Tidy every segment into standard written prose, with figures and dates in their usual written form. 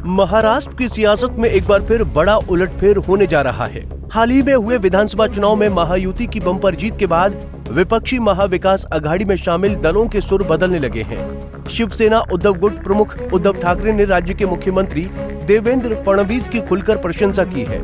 महाराष्ट्र की सियासत में एक बार फिर बड़ा उलटफेर होने जा रहा है। हाल ही में हुए विधानसभा चुनाव में महायुति की बम्पर जीत के बाद विपक्षी महाविकास आघाड़ी में शामिल दलों के सुर बदलने लगे हैं। शिवसेना उद्धव गुट प्रमुख उद्धव ठाकरे ने राज्य के मुख्यमंत्री देवेंद्र फडणवीस की खुलकर प्रशंसा की है।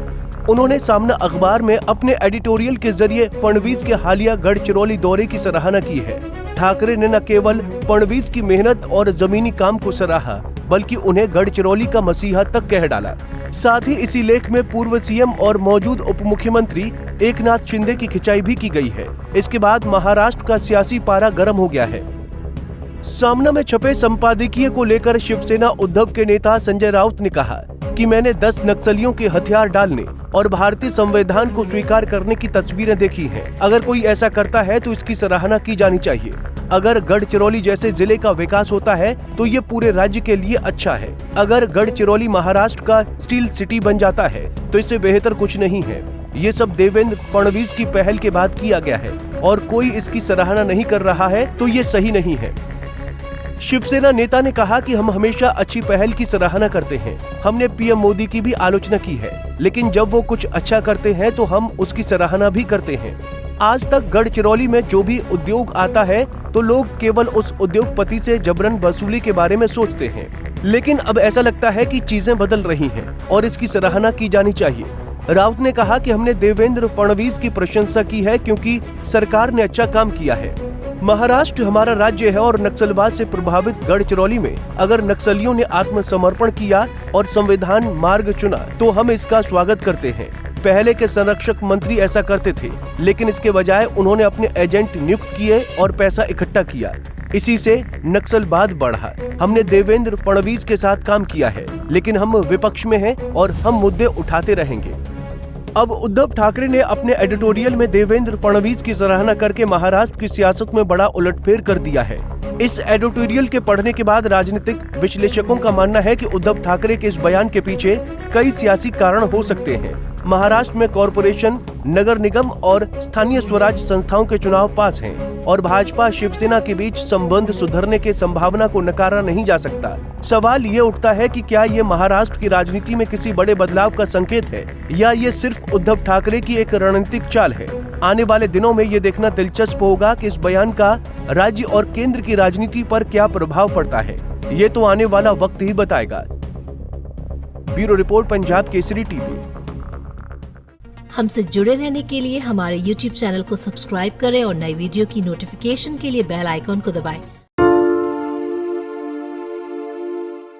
उन्होंने सामना अखबार में अपने एडिटोरियल के जरिए फडणवीस के हालिया गढ़चिरौली दौरे की सराहना की है। ठाकरे ने न केवल फडणवीस की मेहनत और जमीनी काम को सराहा, बल्कि उन्हें गढ़चिरौली का मसीहा तक कह डाला। साथ ही इसी लेख में पूर्व सीएम और मौजूद उप मुख्यमंत्री एकनाथ शिंदे की खिंचाई भी की गई है। इसके बाद महाराष्ट्र का सियासी पारा गर्म हो गया है। सामना में छपे संपादकीय को लेकर शिवसेना उद्धव के नेता संजय राउत ने कहा कि मैंने 10 नक्सलियों के हथियार डालने और भारतीय संविधान को स्वीकार करने की तस्वीरें देखी हैं। अगर कोई ऐसा करता है तो इसकी सराहना की जानी चाहिए। अगर गढ़चिरौली जैसे जिले का विकास होता है तो ये पूरे राज्य के लिए अच्छा है। अगर गढ़चिरौली महाराष्ट्र का स्टील सिटी बन जाता है तो इससे बेहतर कुछ नहीं है। ये सब देवेंद्र फडणवीस की पहल के बाद किया गया है और कोई इसकी सराहना नहीं कर रहा है तो ये सही नहीं है। शिवसेना नेता ने कहा कि हम हमेशा अच्छी पहल की सराहना करते हैं। हमने पीएम मोदी की भी आलोचना की है, लेकिन जब वो कुछ अच्छा करते हैं तो हम उसकी सराहना भी करते हैं। आज तक गढ़चिरौली में जो भी उद्योग आता है तो लोग केवल उस उद्योगपति से जबरन वसूली के बारे में सोचते हैं, लेकिन अब ऐसा लगता है कि चीजें बदल रही हैं और इसकी सराहना की जानी चाहिए। राउत ने कहा कि हमने देवेंद्र फडणवीस की प्रशंसा की है क्योंकि सरकार ने अच्छा काम किया है। महाराष्ट्र हमारा राज्य है और नक्सलवाद से प्रभावित गढ़चिरौली में अगर नक्सलियों ने आत्मसमर्पण किया और संविधान मार्ग चुना तो हम इसका स्वागत करते हैं। पहले के संरक्षक मंत्री ऐसा करते थे, लेकिन इसके बजाय उन्होंने अपने एजेंट नियुक्त किए और पैसा इकट्ठा किया। इसी से नक्सलवाद बढ़ा। हमने देवेंद्र फडणवीस के साथ काम किया है, लेकिन हम विपक्ष में हैं और हम मुद्दे उठाते रहेंगे। अब उद्धव ठाकरे ने अपने एडिटोरियल में देवेंद्र फडणवीस की सराहना करके महाराष्ट्र की सियासत में बड़ा उलटफेर कर दिया है। इस एडिटोरियल के पढ़ने के बाद राजनीतिक विश्लेषकों का मानना है कि उद्धव ठाकरे के इस बयान के पीछे कई सियासी कारण हो सकते हैं। महाराष्ट्र में कॉरपोरेशन, नगर निगम और स्थानीय स्वराज संस्थाओं के चुनाव पास हैं और भाजपा शिवसेना के बीच संबंध सुधरने की संभावना को नकारा नहीं जा सकता। सवाल ये उठता है कि क्या ये महाराष्ट्र की राजनीति में किसी बड़े बदलाव का संकेत है या ये सिर्फ उद्धव ठाकरे की एक रणनीतिक चाल है। आने वाले दिनों में ये देखना दिलचस्प होगा कि इस बयान का राज्य और केंद्र की राजनीति पर क्या प्रभाव पड़ता है। ये तो आने वाला वक्त ही बताएगा। Bureau report, Punjab Kesari TV. हमसे जुड़े रहने के लिए हमारे YouTube चैनल को सब्सक्राइब करें और नई वीडियो की नोटिफिकेशन के लिए बेल आइकॉन को दबाएं।